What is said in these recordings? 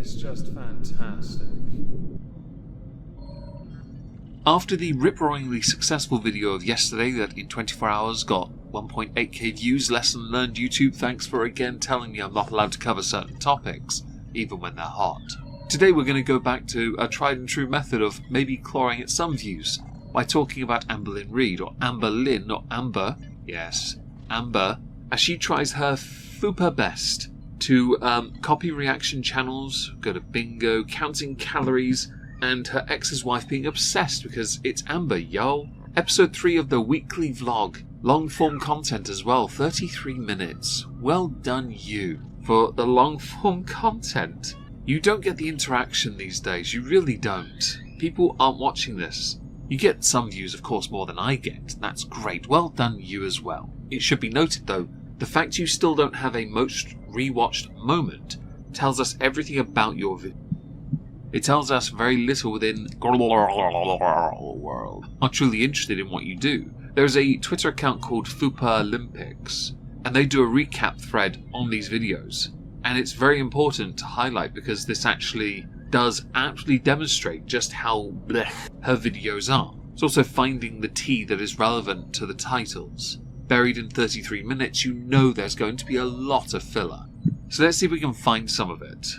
is just fantastic. After the rip-roaringly successful video of yesterday that in 24 hours got 1.8k views, lesson learned YouTube, thanks for again telling me I'm not allowed to cover certain topics, even when they're hot. Today we're going to go back to a tried and true method of maybe clawing at some views by talking about Amber Lynn Reid, or Amber Lynn, or Amber, yes, Amber, as she tries her fupa best to copy reaction channels, go to bingo, counting calories, and her ex's wife being obsessed because it's Amber, yo. Episode 3 of the weekly vlog. Long form content as well, 33 minutes. Well done you for the long form content. You don't get the interaction these days, you really don't. People aren't watching this. You get some views, of course, more than I get. That's great. Well done you as well. It should be noted though, the fact you still don't have a most rewatched moment tells us everything about your video. It tells us very little within world. Are truly interested in what you do. There's a Twitter account called Fupa Olympics, and they do a recap thread on these videos. And it's very important to highlight because this actually does actually demonstrate just how blech her videos are. It's also finding the tea that is relevant to the titles. Buried in 33 minutes, you know there's going to be a lot of filler. So let's see if we can find some of it.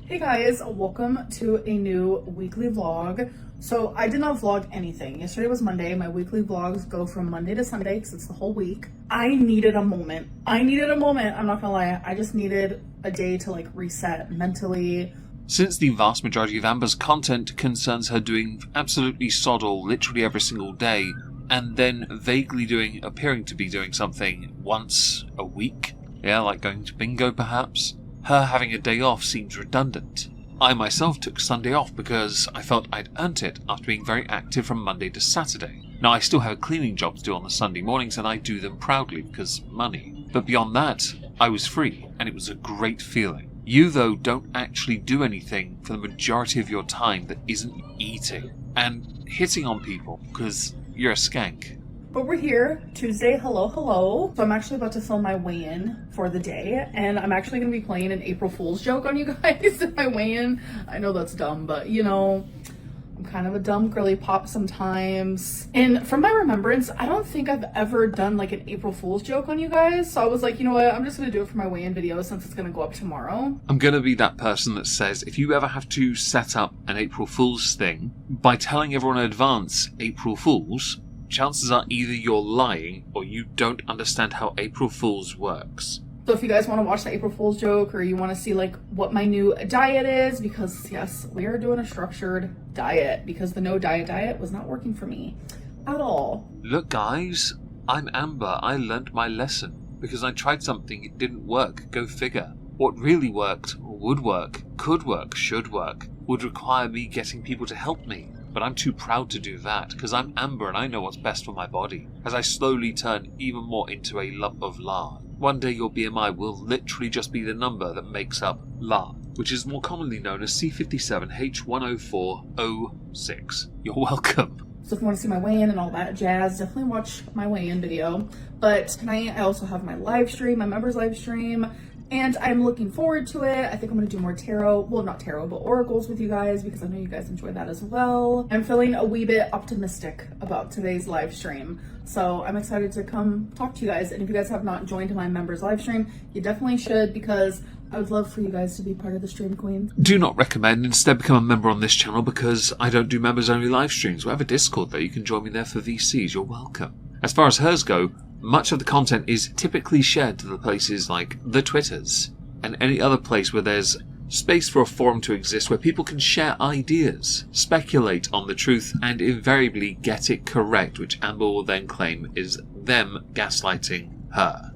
Hey guys, welcome to a new weekly vlog. So I did not vlog anything. Yesterday was Monday. My weekly vlogs go from Monday to Sunday because it's the whole week. I needed a moment. I'm not gonna lie. I just needed a day to like reset mentally. Since the vast majority of Amber's content concerns her doing absolutely sod all literally every single day, and then vaguely appearing to be doing something once a week, yeah, like going to bingo perhaps, her having a day off seems redundant. I myself took Sunday off because I felt I'd earned it after being very active from Monday to Saturday. Now I still have a cleaning job to do on the Sunday mornings and I do them proudly because money. But beyond that, I was free and it was a great feeling. You though don't actually do anything for the majority of your time that isn't eating and hitting on people because you're a skank. But we're here, Tuesday, hello. So I'm actually about to film my weigh-in for the day, and I'm actually going to be playing an April Fool's joke on you guys in my weigh-in. I know that's dumb, but you know, I'm kind of a dumb girly pop sometimes. And from my remembrance, I don't think I've ever done like an April Fool's joke on you guys. So I was like, you know what, I'm just going to do it for my weigh-in video since it's going to go up tomorrow. I'm going to be that person that says if you ever have to set up an April Fool's thing by telling everyone in advance April Fool's, chances are either you're lying or you don't understand how April Fool's works. So if you guys want to watch the April Fool's joke or you want to see like what my new diet is, because yes, we are doing a structured diet because the no diet was not working for me at all. Look guys, I'm Amber. I learnt my lesson because I tried something, it didn't work. Go figure. What really worked, would work, could work, should work, would require me getting people to help me. But I'm too proud to do that, because I'm Amber and I know what's best for my body, as I slowly turn even more into a lump of lard. One day your BMI will literally just be the number that makes up lard, which is more commonly known as C57H104O6. You're welcome. So if you want to see my weigh-in and all that jazz, definitely watch my weigh-in video. But tonight I also have my live stream, my members live stream, and I'm looking forward to it. I think I'm going to do more tarot. Well, not tarot, but oracles with you guys because I know you guys enjoy that as well. I'm feeling a wee bit optimistic about today's live stream. So I'm excited to come talk to you guys. And if you guys have not joined my members live stream, you definitely should because I would love for you guys to be part of the stream queen. Do not recommend. Instead become a member on this channel because I don't do members only live streams. We have a Discord though. You can join me there for VCs. You're welcome. As far as hers go, much of the content is typically shared to the places like the Twitters and any other place where there's space for a forum to exist where people can share ideas, speculate on the truth, and invariably get it correct, which Amber will then claim is them gaslighting her.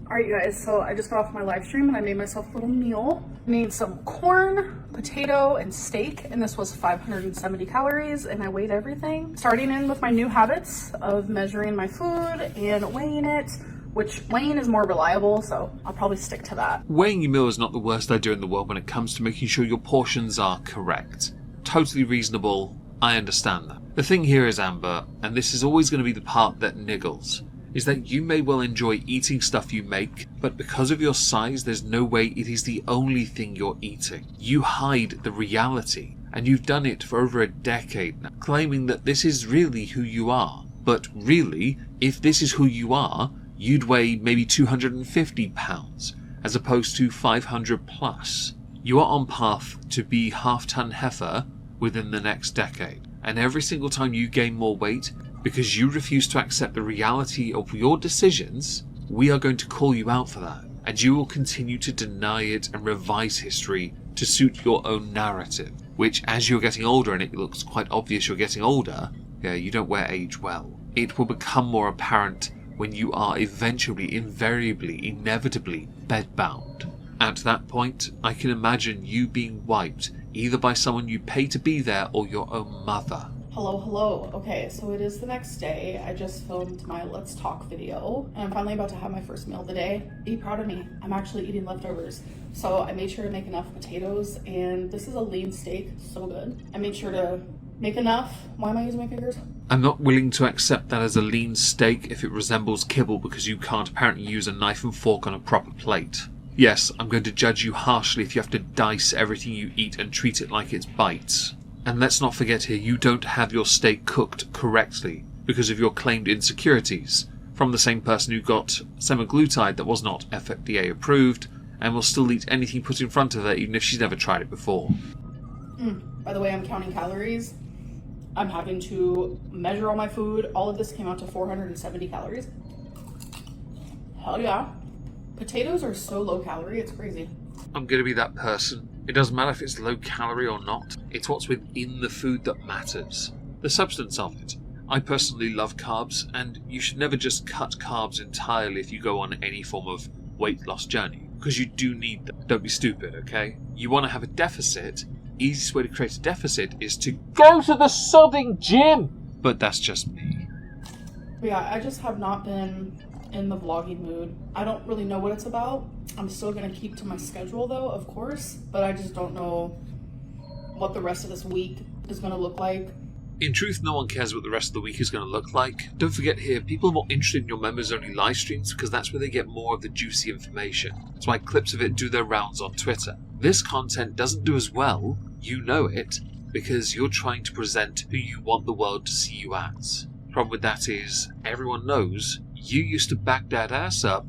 Alright you guys, so I just got off my live stream and I made myself a little meal. I made some corn, potato, and steak, and this was 570 calories, and I weighed everything. Starting in with my new habits of measuring my food and weighing it, which weighing is more reliable, so I'll probably stick to that. Weighing your meal is not the worst idea in the world when it comes to making sure your portions are correct. Totally reasonable, I understand that. The thing here is, Amber, and this is always going to be the part that niggles, is that you may well enjoy eating stuff you make, but because of your size, there's no way it is the only thing you're eating. You hide the reality, and you've done it for over a decade now, claiming that this is really who you are. But really, if this is who you are, you'd weigh maybe 250 pounds, as opposed to 500 plus. You are on path to be half-ton heifer within the next decade, and every single time you gain more weight, because you refuse to accept the reality of your decisions, we are going to call you out for that, and you will continue to deny it and revise history to suit your own narrative, which as you're getting older, and it looks quite obvious you're getting older, you don't wear age well. It will become more apparent when you are eventually, invariably, inevitably bedbound. At that point, I can imagine you being wiped, either by someone you pay to be there or your own mother. Hello. Okay, so it is the next day. I just filmed my Let's Talk video, and I'm finally about to have my first meal of the day. Be proud of me. I'm actually eating leftovers. So I made sure to make enough potatoes, and this is a lean steak, so good. I made sure to make enough. Why am I using my fingers? I'm not willing to accept that as a lean steak if it resembles kibble because you can't apparently use a knife and fork on a proper plate. Yes, I'm going to judge you harshly if you have to dice everything you eat and treat it like it's bites. And let's not forget here, you don't have your steak cooked correctly because of your claimed insecurities from the same person who got semaglutide that was not FDA approved and will still eat anything put in front of her even if she's never tried it before. By the way, I'm counting calories. I'm having to measure all my food. All of this came out to 470 calories. Hell yeah. Potatoes are so low calorie, it's crazy. I'm going to be that person. It doesn't matter if it's low calorie or not. It's what's within the food that matters. The substance of it. I personally love carbs, and you should never just cut carbs entirely if you go on any form of weight loss journey, because you do need them. Don't be stupid, okay? You want to have a deficit. Easiest way to create a deficit is to go to the sodding gym! But that's just me. Yeah, I just have not been in the vlogging mood. I don't really know what it's about. I'm still gonna keep to my schedule though, of course, but I just don't know what the rest of this week is gonna look like. In truth, no one cares what the rest of the week is going to look like. Don't forget here, people are more interested in your members-only live streams because that's where they get more of the juicy information. That's why clips of it do their rounds on Twitter. This content doesn't do as well, you know it, because you're trying to present who you want the world to see you as. The problem with that is, everyone knows you used to back that ass up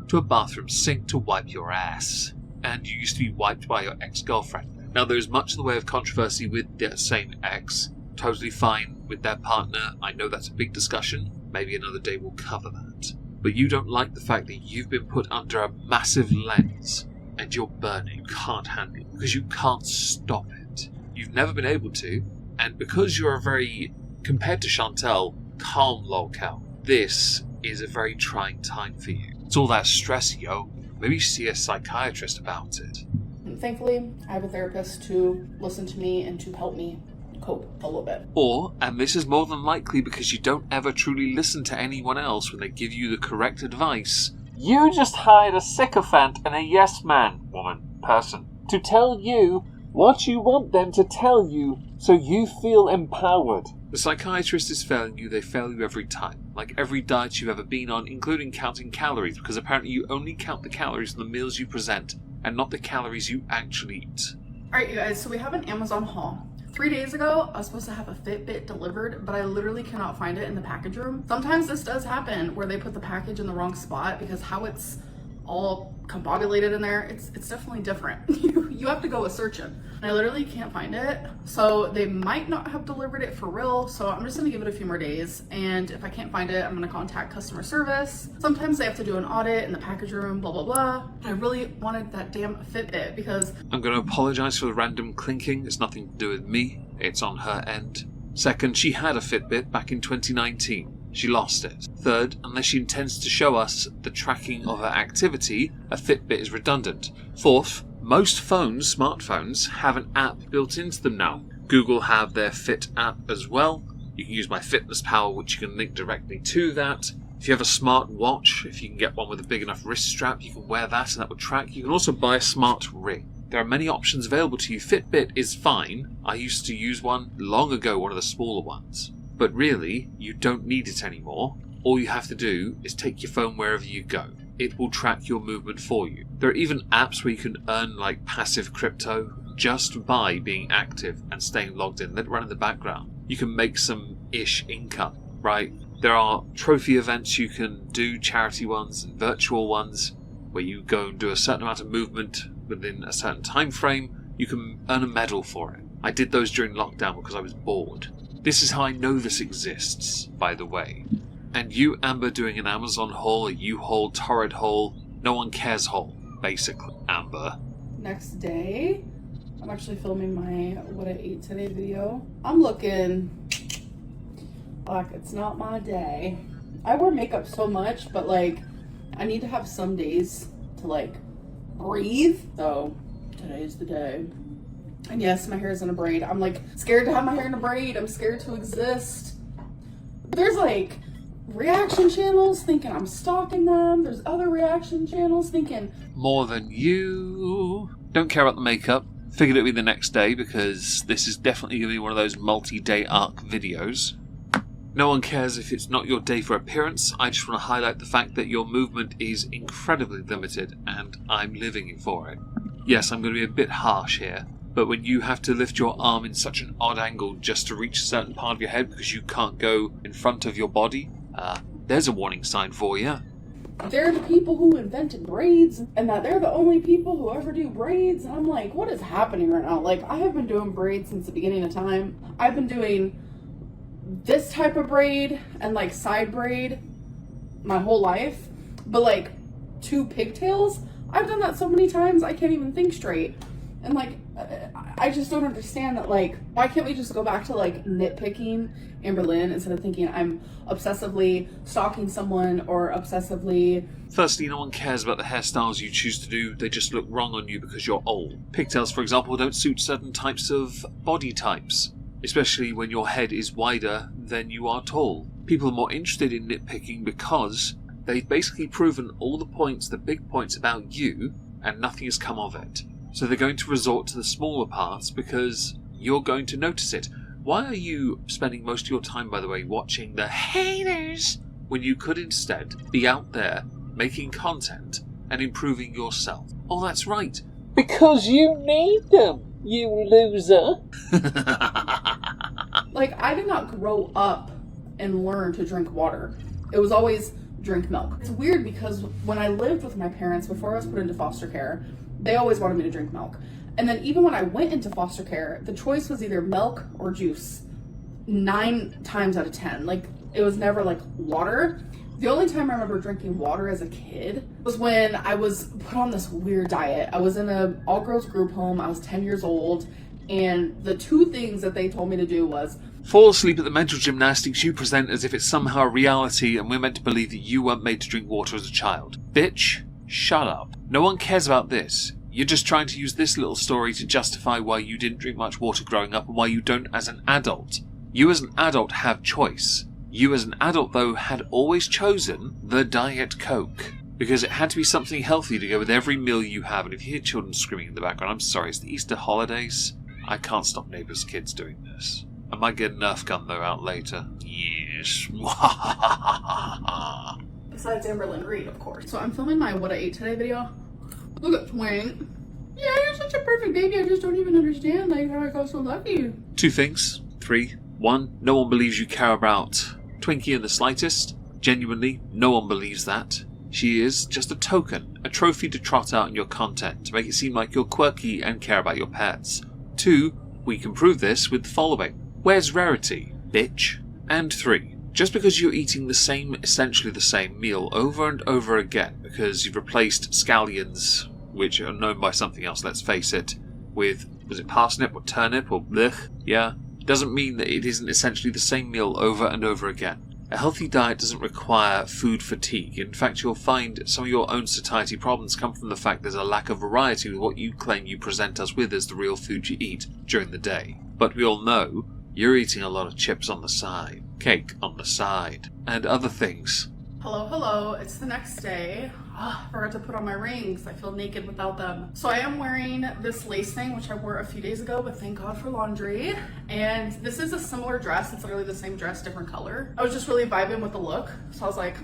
to a bathroom sink to wipe your ass. And you used to be wiped by your ex-girlfriend. Now there's much in the way of controversy with their same ex. Totally fine with their partner. I know that's a big discussion. Maybe another day we'll cover that. But you don't like the fact that you've been put under a massive lens and you're burning. You can't handle it because you can't stop it. You've never been able to. And because you're a very, compared to Chantel, calm lolcow, this is a very trying time for you. It's all that stress, yo. Maybe see a psychiatrist about it. And thankfully, I have a therapist to listen to me and to help me cope a little bit. Or, and this is more than likely because you don't ever truly listen to anyone else when they give you the correct advice, you just hired a sycophant and a yes man, woman, person, to tell you what you want them to tell you so you feel empowered. The psychiatrist is failing you, they fail you every time. Like every diet you've ever been on, including counting calories, because apparently you only count the calories in the meals you present, and not the calories you actually eat. Alright you guys, so we have an Amazon haul. 3 days ago, I was supposed to have a Fitbit delivered, but I literally cannot find it in the package room. Sometimes this does happen, where they put the package in the wrong spot, because how it's all combobulated in there, it's definitely different. You have to go a searching. And I literally can't find it. So they might not have delivered it for real. So I'm just gonna give it a few more days. And if I can't find it, I'm gonna contact customer service. Sometimes they have to do an audit in the package room, blah, blah, blah. I really wanted that damn Fitbit because... I'm gonna apologize for the random clinking. It's nothing to do with me. It's on her end. Second, she had a Fitbit back in 2019. She lost it. Third, unless she intends to show us the tracking of her activity, a Fitbit is redundant. Fourth, most phones, smartphones, have an app built into them now. Google have their Fit app as well. You can use My Fitness Pal, which you can link directly to that. If you have a smart watch, if you can get one with a big enough wrist strap, you can wear that and that will track. You can also buy a smart ring. There are many options available to you. Fitbit is fine. I used to use one long ago, one of the smaller ones. But really, you don't need it anymore. all you have to do is take your phone wherever you go. It will track your movement for you. There are even apps where you can earn like passive crypto just by being active and staying logged in. Let it run in the background. You can make some income, right? There are trophy events you can do, charity ones and virtual ones, where you go and do a certain amount of movement within a certain time frame. You can earn a medal for it. I did those during lockdown because I was bored. This is how I know this exists, by the way. And you, Amber, doing an Amazon haul, a U-haul, Torrid haul, no one cares haul, basically, Amber. Next day, I'm actually filming my What I Ate Today video. I'm looking like it's not my day. I wear makeup so much, but like, I need to have some days to like breathe. So today's the day. And yes, my hair is in a braid. I'm like scared to have my hair in a braid. I'm scared to exist. There's like reaction channels thinking I'm stalking them. There's other reaction channels thinking more than you. Don't care about the makeup. Figured it'd be the next day because this is definitely going to be one of those multi-day arc videos. No one cares if it's not your day for appearance. I just want to highlight the fact that your movement is incredibly limited and I'm living for it. Yes, I'm going to be a bit harsh here, but when you have to lift your arm in such an odd angle just to reach a certain part of your head because you can't go in front of your body, there's a warning sign for you. They're the people who invented braids and that they're the only people who ever do braids. And I'm like, what is happening right now? Like, I have been doing braids since the beginning of time. I've been doing this type of braid and like side braid my whole life, but like 2 pigtails, I've done that so many times I can't even think straight. And like, I just don't understand that. Like, why can't we just go back to like nitpicking in Berlin instead of thinking I'm obsessively stalking someone or obsessively... Firstly, no one cares about the hairstyles you choose to do. They just look wrong on you because you're old. Pigtails, for example, don't suit certain types of body types, especially when your head is wider than you are tall. People are more interested in nitpicking because they've basically proven all the points, the big points about you, and nothing has come of it. So they're going to resort to the smaller parts because you're going to notice it. Why are you spending most of your time, by the way, watching the haters when you could instead be out there making content and improving yourself? Oh, that's right. Because you need them, you loser. Like, I did not grow up and learn to drink water. It was always drink milk. It's weird because when I lived with my parents before I was put into foster care, they always wanted me to drink milk. And then even when I went into foster care, the choice was either milk or juice. 9 times out of 10. Like, it was never like water. The only time I remember drinking water as a kid was when I was put on this weird diet. I was in an all-girls group home. I was 10 years old. And the 2 things that they told me to do was fall asleep at the mental gymnastics you present as if it's somehow a reality and we're meant to believe that you weren't made to drink water as a child. Bitch, shut up. No one cares about this. You're just trying to use this little story to justify why you didn't drink much water growing up and why you don't as an adult. You as an adult have choice. You as an adult, though, had always chosen the Diet Coke. Because it had to be something healthy to go with every meal you have. And if you hear children screaming in the background, I'm sorry, it's the Easter holidays. I can't stop neighbours' kids doing this. I might get a Nerf gun, though, out later. Yes. besides Amberlynn Reed, of course. So I'm filming my What I Ate Today video. Look at Twink. Yeah, you're such a perfect baby. I just don't even understand like how I got so lucky. 2 things. 3. 1. No one believes you care about Twinkie in the slightest. Genuinely, no one believes that. She is just a token, a trophy to trot out in your content, to make it seem like you're quirky and care about your pets. 2. We can prove this with the following. Where's Rarity, bitch? And 3. Just because you're eating the same, essentially the same meal over and over again, because you've replaced scallions, which are known by something else, let's face it, with, was it parsnip or turnip or blech? Yeah, doesn't mean that it isn't essentially the same meal over and over again. A healthy diet doesn't require food fatigue. In fact, you'll find some of your own satiety problems come from the fact there's a lack of variety with what you claim you present us with as the real food you eat during the day. But we all know you're eating a lot of chips on the side, cake on the side, and other things. Hello, it's the next day. I forgot to put on my rings. I feel naked without them. So I am wearing this lace thing, which I wore a few days ago, but thank God for laundry. And this is a similar dress. It's literally the same dress, different color. I was just really vibing with the look. So I was like,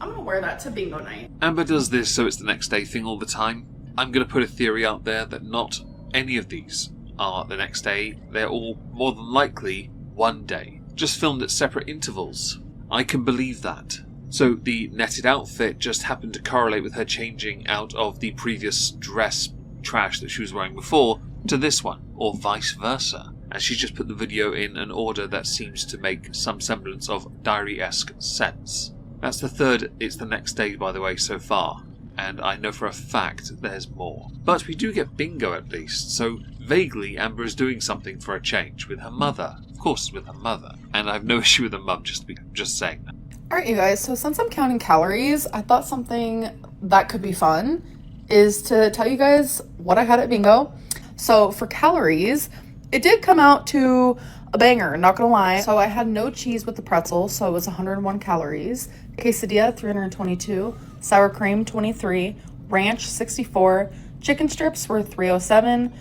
I'm gonna wear that to bingo night. Amber does this so it's the next day thing all the time. I'm going to put a theory out there that not any of these are the next day. They're all more than likely one day, just filmed at separate intervals. I can believe that. So the netted outfit just happened to correlate with her changing out of the previous dress trash that she was wearing before to this one, or vice versa. And she just put the video in an order that seems to make some semblance of diary-esque sense. That's the third It's the Next Day, by the way, so far. And I know for a fact there's more. But we do get bingo at least, so vaguely Amber is doing something for a change with her mother. Of course, with her mother. And I have no issue with her mum, just saying that. Alright, you guys, so since I'm counting calories, I thought something that could be fun is to tell you guys what I had at bingo. So for calories, it did come out to a banger, not gonna lie. So I had no cheese with the pretzel, so it was 101 calories. Quesadilla, 322. Sour cream, 23. Ranch, 64. Chicken strips were 307.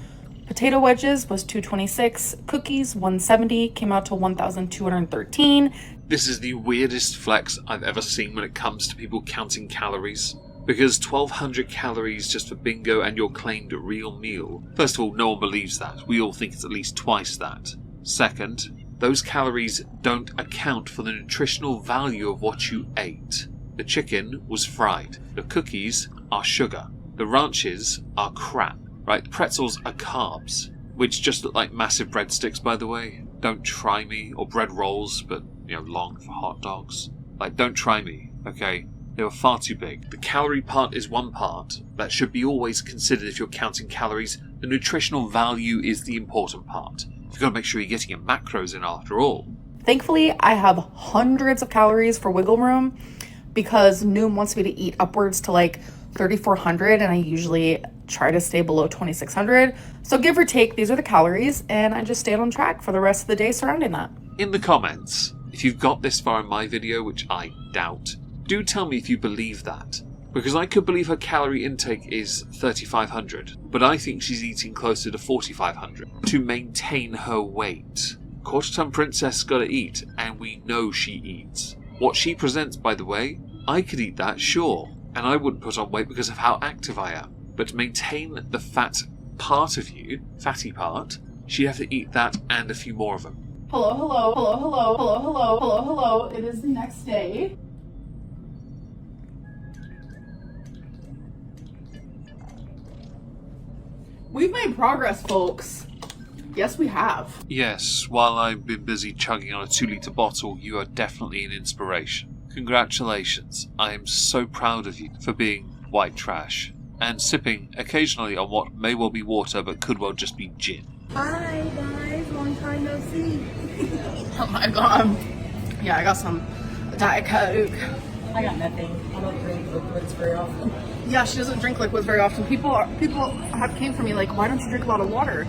Potato wedges was 226. Cookies, 170. Came out to 1,213. This is the weirdest flex I've ever seen when it comes to people counting calories. Because 1,200 calories just for bingo and your claimed real meal. First of all, no one believes that. We all think it's at least twice that. Second, those calories don't account for the nutritional value of what you ate. The chicken was fried. The cookies are sugar. The ranches are crap. Right, the pretzels are carbs. Which just look like massive breadsticks, by the way. Don't try me. Or bread rolls, but, long for hot dogs. Like, don't try me, okay? They were far too big. The calorie part is one part that should be always considered if you're counting calories. The nutritional value is the important part. You've got to make sure you're getting your macros in after all. Thankfully, I have hundreds of calories for wiggle room because Noom wants me to eat upwards to like 3,400 and I usually try to stay below 2,600. So give or take, these are the calories and I just stayed on track for the rest of the day surrounding that. In the comments, if you've got this far in my video, which I doubt, do tell me if you believe that. Because I could believe her calorie intake is 3,500, but I think she's eating closer to 4,500 to maintain her weight. Quarter-ton princess gotta eat, and we know she eats. What she presents, by the way, I could eat that, sure, and I wouldn't put on weight because of how active I am. But to maintain the fat part of you, fatty part, she'd have to eat that and a few more of them. Hello. It is the next day. We've made progress, folks. Yes, we have. Yes, while I've been busy chugging on a 2-litre bottle, you are definitely an inspiration. Congratulations. I am so proud of you for being white trash and sipping occasionally on what may well be water but could well just be gin. Hi guys, long time no see. Oh my god. Yeah, I got some Diet Coke. I got nothing. I don't drink liquids very often. Yeah, she doesn't drink liquids very often. People have came for me like, why don't you drink a lot of water?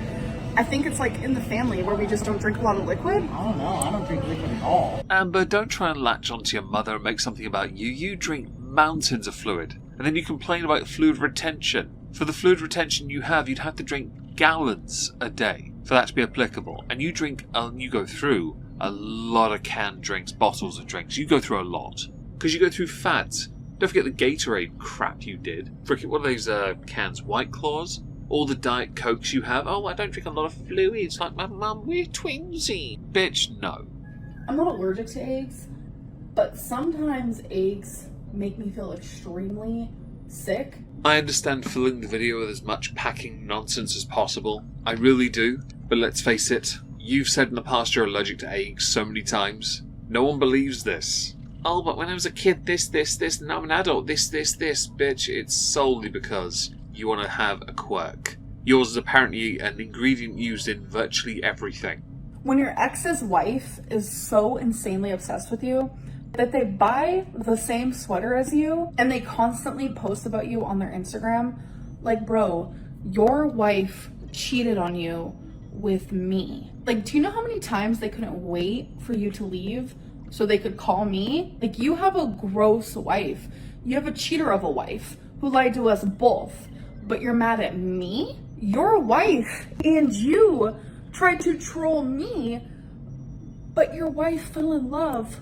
I think it's like in the family where we just don't drink a lot of liquid. I don't know. I don't drink liquid at all. Amber, don't try and latch onto your mother and make something about you. You drink mountains of fluid. And then you complain about fluid retention. For the fluid retention you have, you'd have to drink gallons a day for that to be applicable. And you go through a lot of canned drinks, bottles of drinks. You go through a lot. Because you go through fads. Don't forget the Gatorade crap you did. Frickin' what are those cans? White Claws? All the Diet Cokes you have. Oh, I don't drink a lot of fluids like my mum. We're twinsy. Bitch, no. I'm not allergic to eggs, but sometimes eggs make me feel extremely sick. I understand filling the video with as much packing nonsense as possible. I really do. But let's face it, you've said in the past you're allergic to eggs so many times. No one believes this. Oh, but when I was a kid, this, and now I'm an adult, this, bitch. It's solely because you want to have a quirk. Yours is apparently an ingredient used in virtually everything. When your ex's wife is so insanely obsessed with you that they buy the same sweater as you and they constantly post about you on their Instagram, like, bro, your wife cheated on you with me. Like, do you know how many times they couldn't wait for you to leave so they could call me. Like, you have a gross wife. You have a cheater of a wife who lied to us both, but you're mad at me? Your wife and you tried to troll me, but your wife fell in love.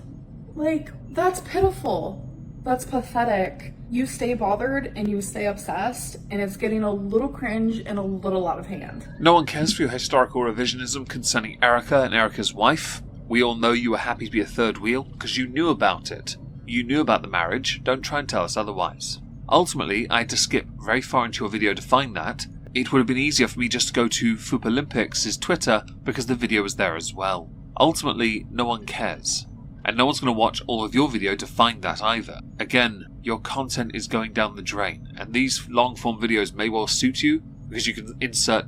Like, that's pitiful. That's pathetic. You stay bothered and you stay obsessed, and it's getting a little cringe and a little out of hand. No one cares for your historical revisionism concerning Erica and Erica's wife. We all know you were happy to be a third wheel because you knew about it. You knew about the marriage. Don't try and tell us otherwise. Ultimately, I had to skip very far into your video to find that. It would have been easier for me just to go to Fupa Olympics' Twitter because the video was there as well. Ultimately, no one cares. And no one's going to watch all of your video to find that either. Again, your content is going down the drain, and these long-form videos may well suit you, because you can insert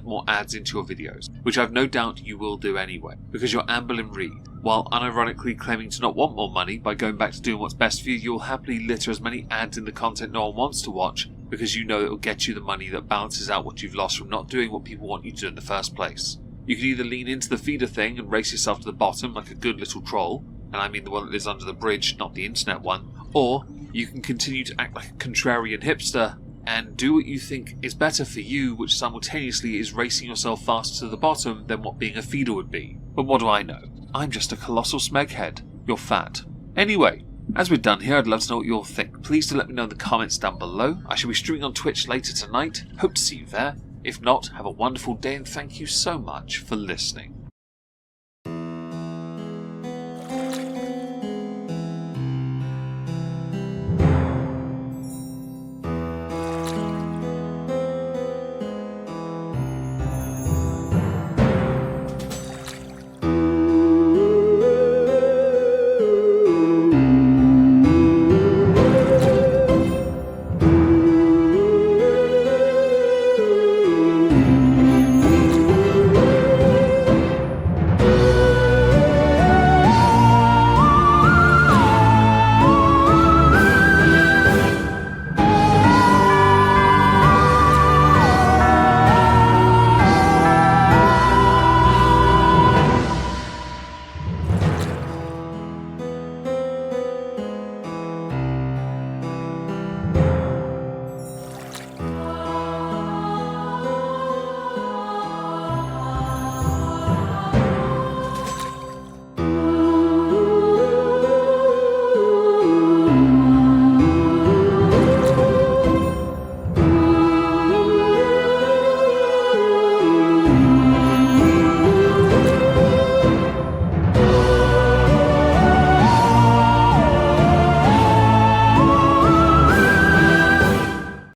more ads into your videos, which I've no doubt you will do anyway, because you're Amber Lynn Reid. While unironically claiming to not want more money by going back to doing what's best for you, you'll happily litter as many ads in the content no one wants to watch, because you know it will get you the money that balances out what you've lost from not doing what people want you to do in the first place. You can either lean into the feeder thing and race yourself to the bottom like a good little troll, and I mean the one that lives under the bridge, not the internet one, or you can continue to act like a contrarian hipster and do what you think is better for you, which simultaneously is racing yourself faster to the bottom than what being a feeder would be. But what do I know? I'm just a colossal smeghead. You're fat. Anyway, as we're done here, I'd love to know what you all think. Please do let me know in the comments down below. I shall be streaming on Twitch later tonight. Hope to see you there. If not, have a wonderful day and thank you so much for listening.